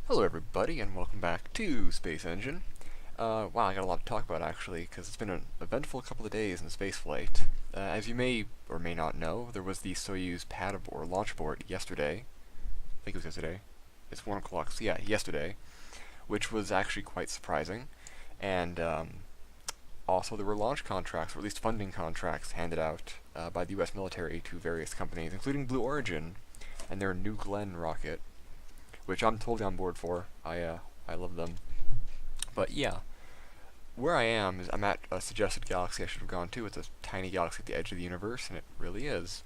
Hello everybody and welcome back to Space Engine. Wow, I got a lot to talk about actually, because it's been an eventful couple of days in spaceflight. As you may or may not know, there was the Soyuz pad or launch abort yesterday. I think it was yesterday. It's 1 o'clock, so yeah, yesterday. Which was actually quite surprising. And also there were launch contracts, or at least funding contracts, handed out by the US military to various companies, including Blue Origin and their New Glenn rocket, which I'm totally on board for. I love them. But yeah, where I am is I'm at a suggested galaxy I should have gone to. It's a tiny galaxy at the edge of the universe, and it really is.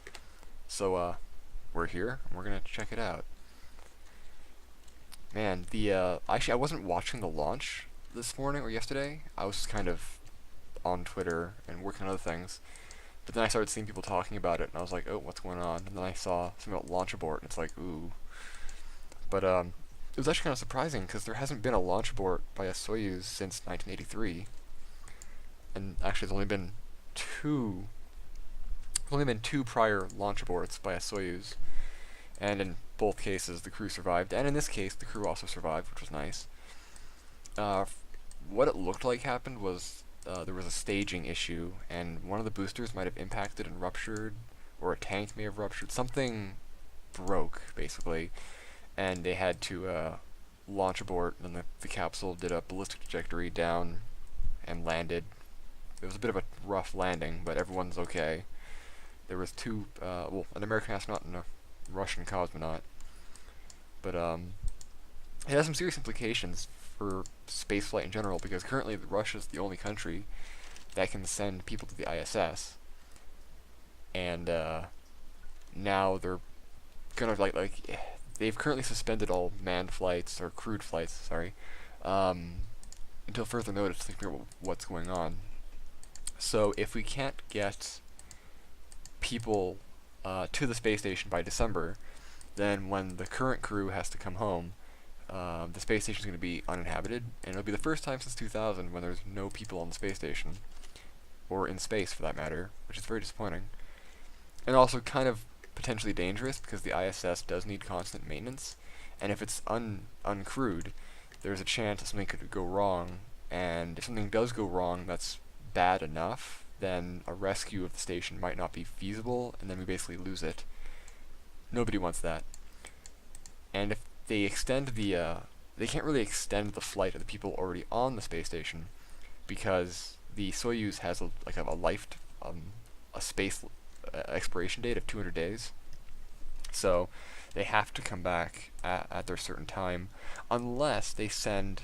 So we're here, and we're gonna check it out. Man, actually I wasn't watching the launch this morning or yesterday. I was just kind of on Twitter and working on other things. But then I started seeing people talking about it, and I was like, oh, what's going on? And then I saw something about launch abort, and it's like, ooh. But it was actually kind of surprising because there hasn't been a launch abort by a Soyuz since 1983, and actually there's only been two prior launch aborts by a Soyuz, and in both cases the crew survived, and in this case the crew also survived, which was nice. Uh, what it looked like happened was there was a staging issue, and one of the boosters might have impacted and ruptured, or a tank may have ruptured. Something broke basically, and they had to launch abort, and the capsule did a ballistic trajectory down and landed. It was a bit of a rough landing, but everyone's okay. There was an American astronaut and a Russian cosmonaut. But it has some serious implications for spaceflight in general, because currently Russia's the only country that can send people to the ISS, and now they're gonna they've currently suspended all manned flights, or crewed flights, sorry, until further notice to figure out what's going on. So if we can't get people to the space station by December, then when the current crew has to come home, the space station is going to be uninhabited, and it'll be the first time since 2000 when there's no people on the space station, or in space for that matter, which is very disappointing. And also kind of potentially dangerous, because the ISS does need constant maintenance, and if it's uncrewed, there's a chance that something could go wrong, and if something does go wrong that's bad enough, then a rescue of the station might not be feasible, and then we basically lose it. Nobody wants that. And if they extend they can't really extend the flight of the people already on the space station, because the Soyuz has a space expiration date of 200 days. So they have to come back at their certain time, unless they send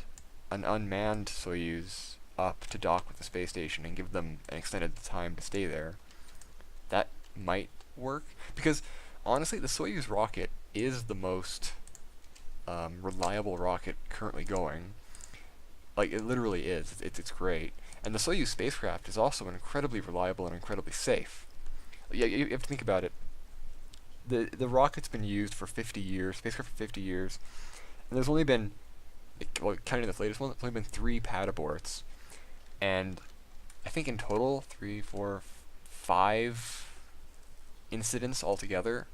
an unmanned Soyuz up to dock with the space station and give them an extended time to stay there. That might work, because honestly the Soyuz rocket is the most reliable rocket currently going. Like, it literally is. It's great. And the Soyuz spacecraft is also incredibly reliable and incredibly safe. Yeah, you have to think about it. The rocket's been used for 50 years, spacecraft for 50 years, and there's only been, well, counting the latest one, there's only been 3 pad aborts, and I think in total 3, 4, 5 incidents altogether.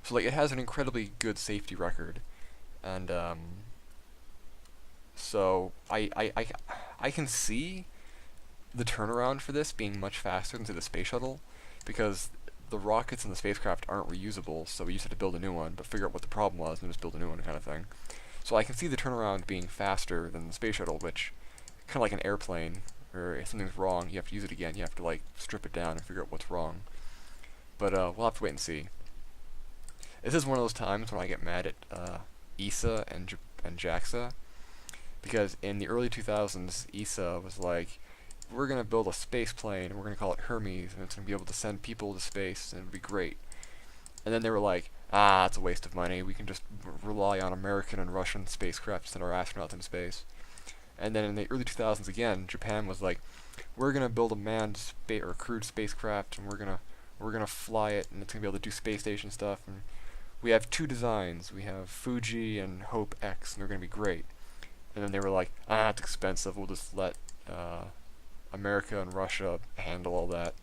So like, it has an incredibly good safety record, and so I can see the turnaround for this being much faster than to the space shuttle, because the rockets and the spacecraft aren't reusable, so we used to have to build a new one, but figure out what the problem was and just build a new one kind of thing. So I can see the turnaround being faster than the space shuttle, which, kind of like an airplane, where if something's wrong, you have to use it again, you have to like strip it down and figure out what's wrong. But we'll have to wait and see. This is one of those times when I get mad at ESA and JAXA, because in the early 2000s, ESA was like, we're going to build a space plane, and we're going to call it Hermes, and it's going to be able to send people to space, and it'll be great. And then they were like, it's a waste of money, we can just rely on American and Russian spacecraft to send our astronauts into space. And then in the early 2000s again, Japan was like, we're going to build a manned or crewed spacecraft, and we're going to fly it, and it's going to be able to do space station stuff, and we have 2 designs, we have Fuji and Hope X, and they're going to be great. And then they were like, it's expensive, we'll just let America and Russia handle all that.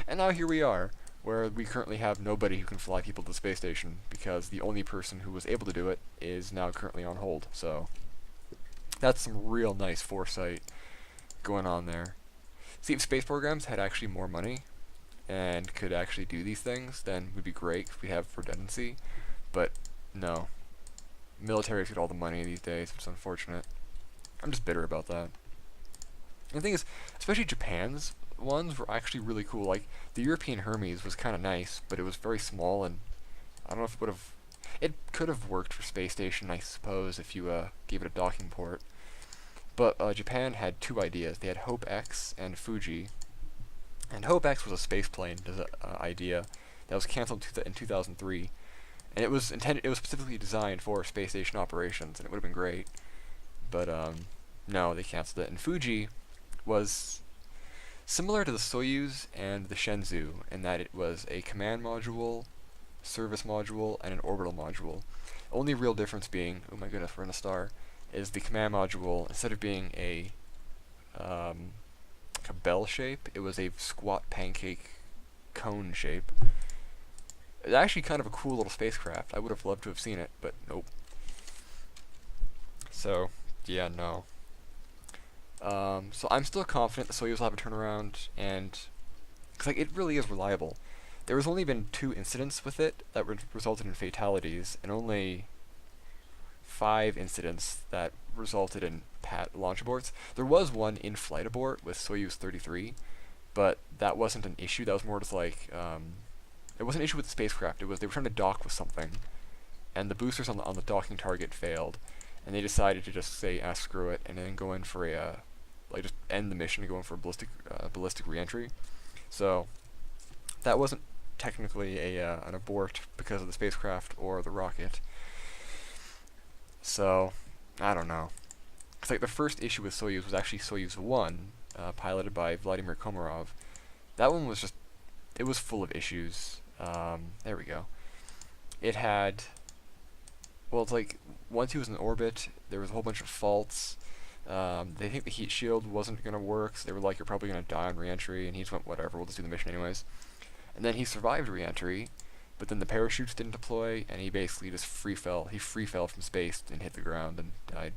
And now here we are. where we currently have nobody who can fly people to the space station because the only person who was able to do it is now currently on hold. So that's some real nice foresight going on there. See, if space programs had actually more money and could actually do these things, then would be great if we have redundancy. But no, militaries get all the money these days, which is unfortunate. I'm just bitter about that. And the thing is, especially Japan's ones were actually really cool. Like, the European Hermes was kind of nice, but it was very small, and I don't know if it would have... It could have worked for space station, I suppose, if you gave it a docking port. But Japan had two ideas. They had Hope X and Fuji. And Hope X was a spaceplane idea that was canceled in 2003. And it was specifically designed for space station operations, and it would have been great. But no, they canceled it. And Fuji was similar to the Soyuz and the Shenzhou in that it was a command module, service module, and an orbital module. Only real difference being, oh my goodness, we're in a star, is the command module, instead of being like a bell shape, it was a squat pancake cone shape. It's actually kind of a cool little spacecraft. I would have loved to have seen it, but nope. So, yeah, no. So I'm still confident the Soyuz will have a turnaround, and cause like it really is reliable. There has only been 2 incidents with it that resulted in fatalities, and only 5 incidents that resulted in launch aborts. There was one in-flight abort with Soyuz 33, but that wasn't an issue. That was more just like it wasn't an issue with the spacecraft. It was they were trying to dock with something, and the boosters on the docking target failed, and they decided to just say, "Ah, screw it," and then go in for a like just end the mission and go in for a ballistic reentry. So that wasn't technically an abort because of the spacecraft or the rocket. So I don't know. Cause like the first issue with Soyuz was actually Soyuz 1, piloted by Vladimir Komarov. That one was it was full of issues. There we go. It had, well, it's like once he was in orbit, there was a whole bunch of faults. They think the heat shield wasn't gonna work, so they were like, "You're probably gonna die on reentry," and he just went, "Whatever, we'll just do the mission anyways." And then he survived reentry, but then the parachutes didn't deploy, and he basically just free fell. He free fell from space and hit the ground and died.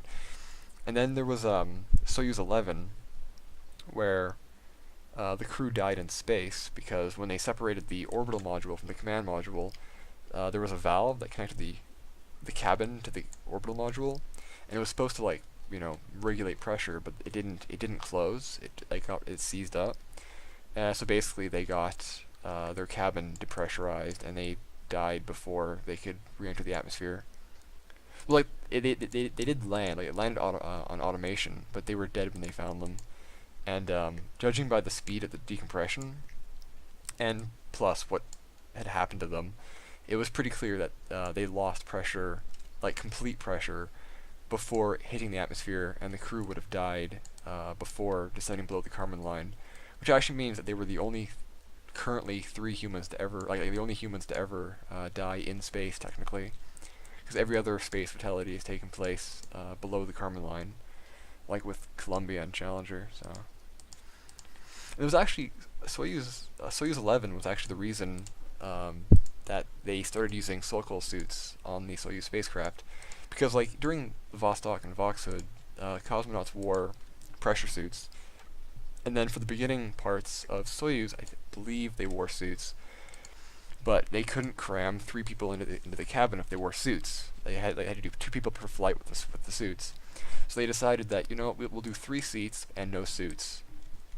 And then there was Soyuz 11, where the crew died in space because when they separated the orbital module from the command module, there was a valve that connected the cabin to the orbital module, and it was supposed to like regulate pressure, but it didn't close. It seized up. So basically, they got their cabin depressurized, and they died before they could re-enter the atmosphere. Well, like they did land, like it landed on automation, but they were dead when they found them. And judging by the speed of the decompression, and plus what had happened to them, it was pretty clear that they lost pressure, like complete pressure, before hitting the atmosphere, and the crew would have died before descending below the Kármán line, which actually means that they were the only currently 3 humans to ever, like the only humans to ever die in space, technically, because every other space fatality has taken place below the Kármán line, like with Columbia and Challenger. So it was actually Soyuz 11 was actually the reason that they started using Sokol suits on the Soyuz spacecraft, because like during Vostok and Voskhod, cosmonauts wore pressure suits, and then for the beginning parts of Soyuz, I believe they wore suits, but they couldn't cram 3 people into the cabin if they wore suits. They had to do 2 people per flight with the suits. So they decided that we'll do 3 seats and no suits,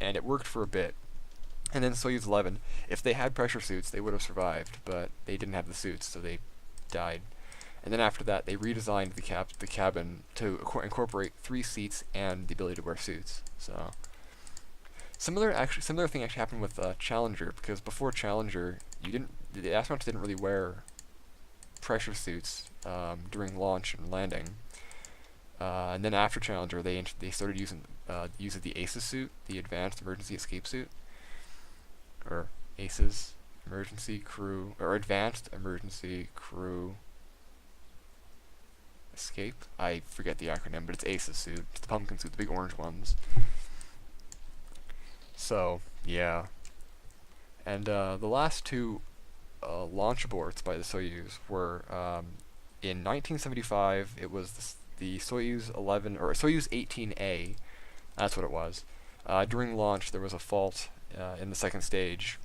and it worked for a bit. And then Soyuz 11, if they had pressure suits, they would have survived, but they didn't have the suits, so they died. And then after that, they redesigned the cabin to incorporate 3 seats and the ability to wear suits. So similar thing actually happened with Challenger, because before Challenger, the astronauts didn't really wear pressure suits during launch and landing. And then after Challenger, they started using the ACES suit, the Advanced Emergency Escape Suit, or ACES, Emergency Crew, or Advanced Emergency Crew Escape. I forget the acronym, but it's ACES suit. It's the pumpkin suit, the big orange ones. So yeah, And the last two launch aborts by the Soyuz were in 1975. It was the Soyuz 11 or Soyuz 18A. That's what it was. During launch, there was a fault in the second stage,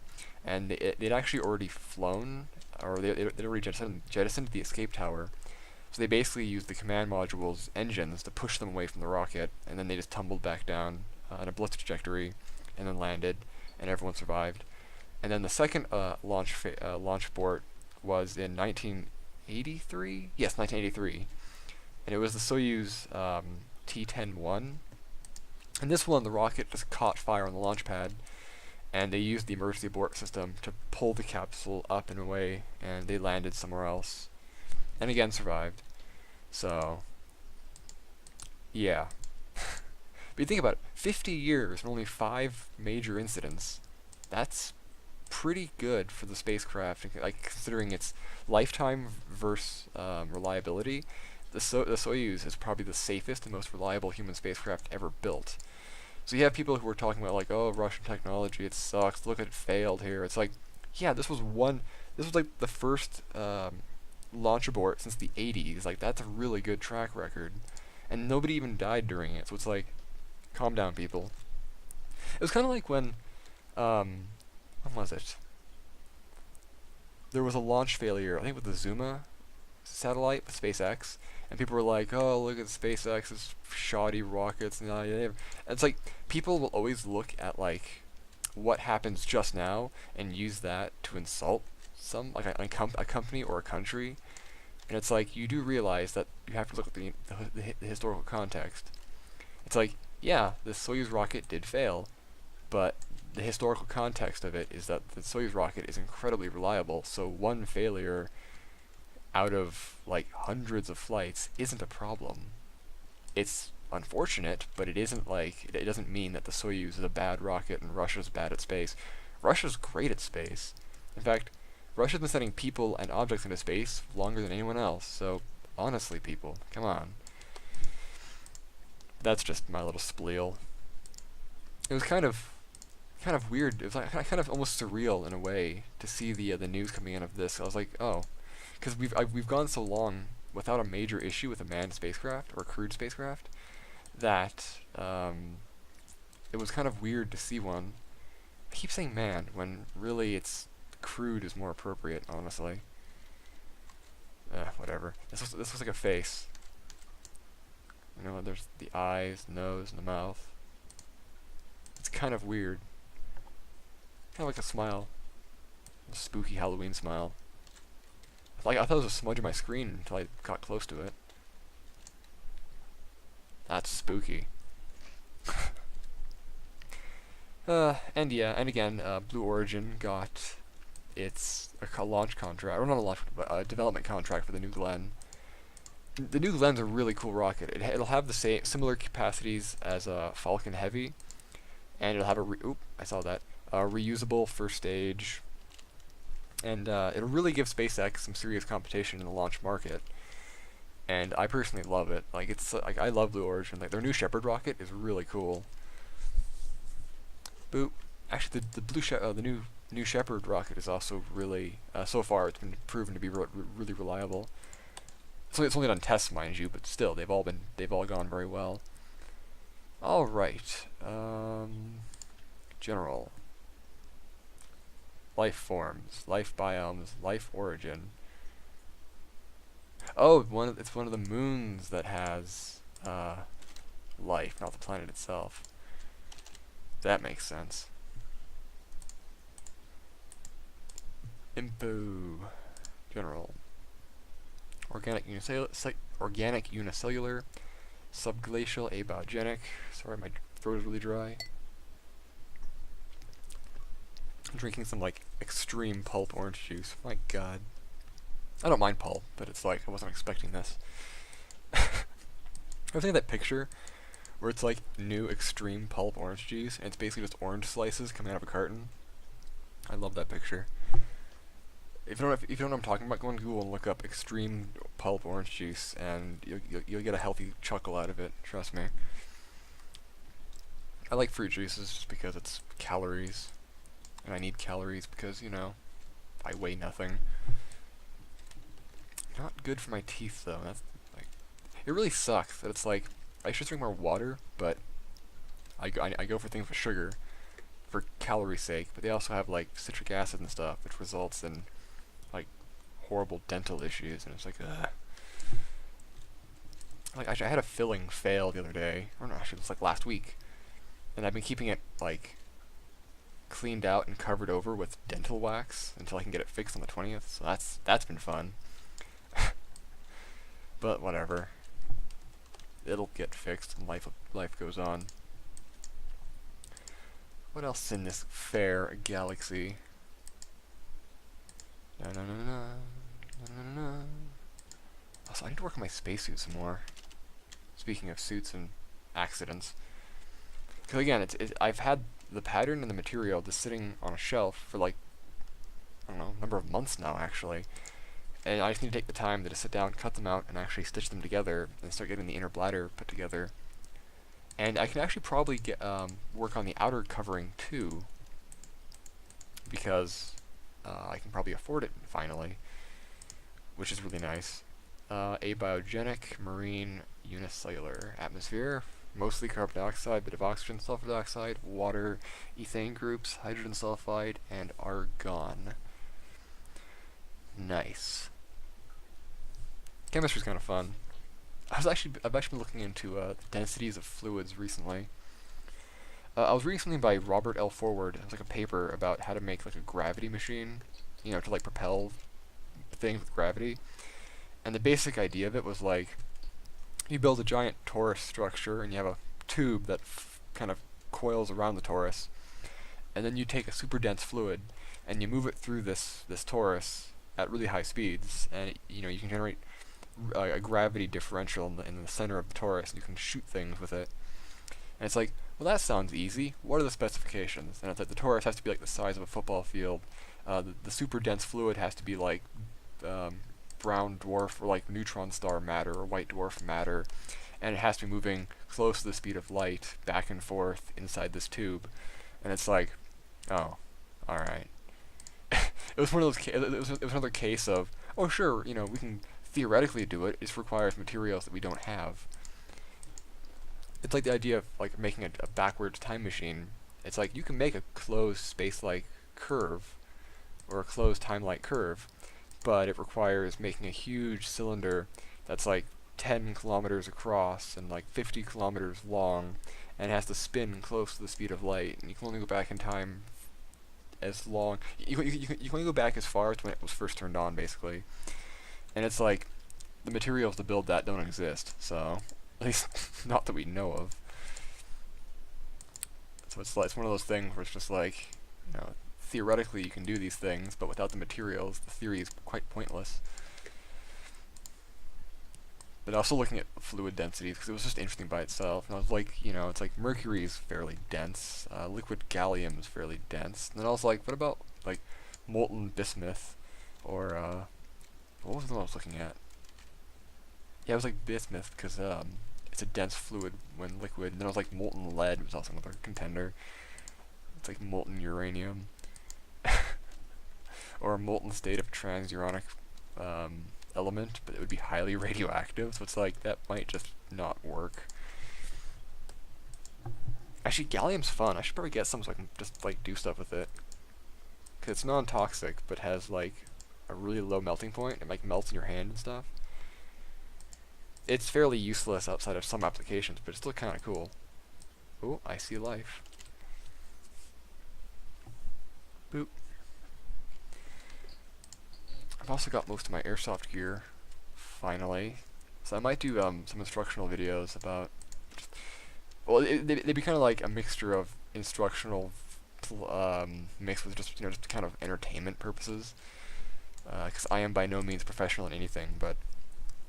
and they'd actually already flown, or they'd already jettisoned the escape tower. So they basically used the command module's engines to push them away from the rocket, and then they just tumbled back down in a blitz trajectory, and then landed, and everyone survived. And then the second launch abort was in 1983. Yes, 1983, and it was the Soyuz T-10-1. And this one, the rocket just caught fire on the launch pad, and they used the emergency abort system to pull the capsule up and away, and they landed somewhere else, and again survived. So, yeah. But you think about it, 50 years and only 5 major incidents. That's pretty good for the spacecraft, like considering its lifetime versus reliability. The Soyuz is probably the safest and most reliable human spacecraft ever built. So you have people who are talking about like, oh, Russian technology, it sucks. Look, it failed here. It's like, yeah, this was like the first launch abort since the 80s. Like that's a really good track record, and nobody even died during it. So it's like, calm down, people. It was kind of like when was it? There was a launch failure, I think with the Zuma satellite with SpaceX, and people were like, "Oh, look at SpaceX's shoddy rockets." And it's like people will always look at like what happens just now and use that to insult like a company or a country. And it's like you do realize that you have to look at the historical context. It's like, yeah, the Soyuz rocket did fail, but the historical context of it is that the Soyuz rocket is incredibly reliable, so one failure out of like hundreds of flights isn't a problem. It's unfortunate, but it isn't like it doesn't mean that the Soyuz is a bad rocket and Russia's bad at space. Russia's great at space. In fact, Russia's been sending people and objects into space longer than anyone else. So honestly, people, come on. That's just my little spleal. It was kind of weird. It was like kind of almost surreal in a way to see the news coming in of this. I was like, oh, because we've gone so long without a major issue with a manned spacecraft or a crewed spacecraft that it was kind of weird to see one. I keep saying manned when really it's crewed is more appropriate, honestly. Whatever. This was like a face. You know, there's the eyes, nose, and the mouth. It's kind of weird. Kind of like a smile. A spooky Halloween smile. I thought it was a smudge on my screen until I got close to it. That's spooky. And yeah, and again, Blue Origin got its a launch contract, or not a launch, but a development contract for the New Glenn. The New Glenn's a really cool rocket. It'll have the similar capacities as a Falcon Heavy, and it'll have I saw that. Reusable first stage, and it'll really give SpaceX some serious competition in the launch market. And I personally love it. Like I love Blue Origin. Like their new Shepard rocket is really cool. Boop. Actually, the new Shepard rocket is also really so far it's been proven to be really reliable. So it's only done tests, mind you, but still they've all gone very well. All right. General. Life forms, life biomes, life origin. Oh, it's one of the moons that has life, not the planet itself. That makes sense. Info. General. Organic unicellular, subglacial, abogenic. Sorry, my throat is really dry. I'm drinking some like extreme pulp orange juice. My god. I don't mind pulp, but it's like I wasn't expecting this. I was thinking that picture where it's like new extreme pulp orange juice and it's basically just orange slices coming out of a carton. I love that picture. If you don't know what I'm talking about, go on Google and look up extreme pulp orange juice, and you'll get a healthy chuckle out of it. Trust me. I like fruit juices just because it's calories, and I need calories because, you know, I weigh nothing. Not good for my teeth, though. That's, like, it really sucks that it's like, I should drink more water, but I go for things with sugar for calorie sake, but they also have, like, citric acid and stuff, which results in, like, horrible dental issues, and it's like, ugh. Like, I had a filling fail the other day, or no, actually, it was like last week, and I've been keeping it, like, cleaned out and covered over with dental wax until I can get it fixed on the 20th, so that's been fun. But whatever. It'll get fixed and life goes on. What else is in this fair galaxy? No no no no no no no. Also, I need to work on my spacesuit some more. Speaking of suits and accidents. Because again, I've had the pattern and the material just sitting on a shelf for like, I don't know, a number of months now actually. And I just need to take the time to just sit down, cut them out, and actually stitch them together, and start getting the inner bladder put together. And I can actually probably get work on the outer covering too, because I can probably afford it finally, which is really nice. Abiogenic, marine, unicellular atmosphere, mostly carbon dioxide, bit of oxygen, sulfur dioxide, water, ethane groups, hydrogen sulfide, and argon. Nice. Chemistry's kind of fun. I've actually been looking into the densities of fluids recently. I was reading something by Robert L. Forward. It was like a paper about how to make like a gravity machine, you know, to like propel things with gravity. And the basic idea of it was like, you build a giant torus structure and you have a tube that kind of coils around the torus, and then you take a super dense fluid and you move it through this torus at really high speeds, and you know you can generate a gravity differential in the center of the torus, and you can shoot things with it. And it's like, well, that sounds easy. What are the specifications? And it's like the torus has to be like the size of a football field. The super dense fluid has to be like brown dwarf or like neutron star matter or white dwarf matter, and it has to be moving close to the speed of light back and forth inside this tube. And it's like, oh, all right. It was one of those. It was another case of, oh sure, you know, we can theoretically do it. It just requires materials that we don't have. It's like the idea of like making a backwards time machine. It's like you can make a closed space-like curve or a closed time-like curve, but it requires making a huge cylinder that's like 10 kilometers across and like 50 kilometers long, and it has to spin close to the speed of light. And you can only go back in time as long. You can only go back as far as when it was first turned on, basically. And it's like the materials to build that don't exist, so at least not that we know of. So it's one of those things where it's just like, you know, theoretically you can do these things, but without the materials, the theory is quite pointless. But also looking at fluid densities, because it was just interesting by itself, and I was like, you know, it's like mercury is fairly dense, liquid gallium is fairly dense, and then I was like, what about like molten bismuth, or what was the one I was looking at? Yeah, it was like bismuth, because it's a dense fluid when liquid, and then I was like molten lead was also another contender. It's like molten uranium, or a molten state of transuranic element, but it would be highly radioactive, so it's like, that might just not work. Actually, gallium's fun. I should probably get some so I can just like do stuff with it, because it's non-toxic, but has like a really low melting point. It like melts in your hand and stuff. It's fairly useless outside of some applications, but it's still kind of cool. Oh, I see life. Boop. I've also got most of my airsoft gear, finally. So I might do some instructional videos about, well, they'd be kind of like a mixture of instructional mixed with just, you know, just kind of entertainment purposes. Because I am by no means professional in anything, but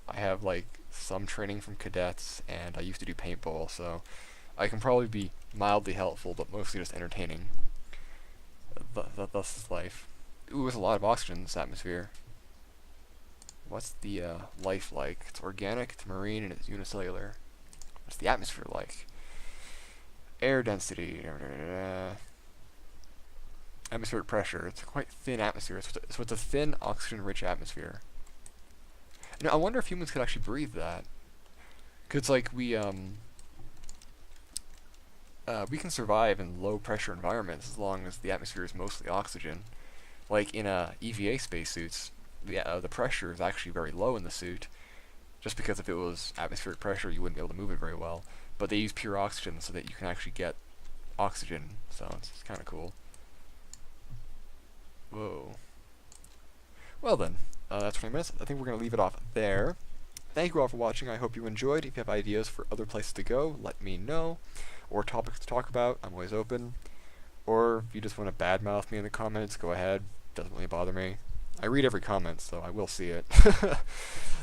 I have like some training from cadets, and I used to do paintball, so I can probably be mildly helpful, but mostly just entertaining. Thus is life. Ooh, there's a lot of oxygen in this atmosphere. What's the life like? It's organic, it's marine, and it's unicellular. What's the atmosphere like? Air density. atmospheric pressure. It's a quite thin atmosphere, so it's a thin, oxygen-rich atmosphere. I wonder if humans could actually breathe that. Cause like we can survive in low-pressure environments as long as the atmosphere is mostly oxygen. Like in EVA spacesuits, the pressure is actually very low in the suit, just because if it was atmospheric pressure, you wouldn't be able to move it very well. But they use pure oxygen so that you can actually get oxygen, so it's kind of cool. Whoa. Well then, that's 20 minutes. I think we're going to leave it off there. Thank you all for watching. I hope you enjoyed. If you have ideas for other places to go, let me know. Or topics to talk about, I'm always open. Or if you just want to badmouth me in the comments, go ahead. Doesn't really bother me. I read every comment, so I will see it.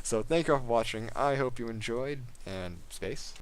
So thank you all for watching. I hope you enjoyed, and space.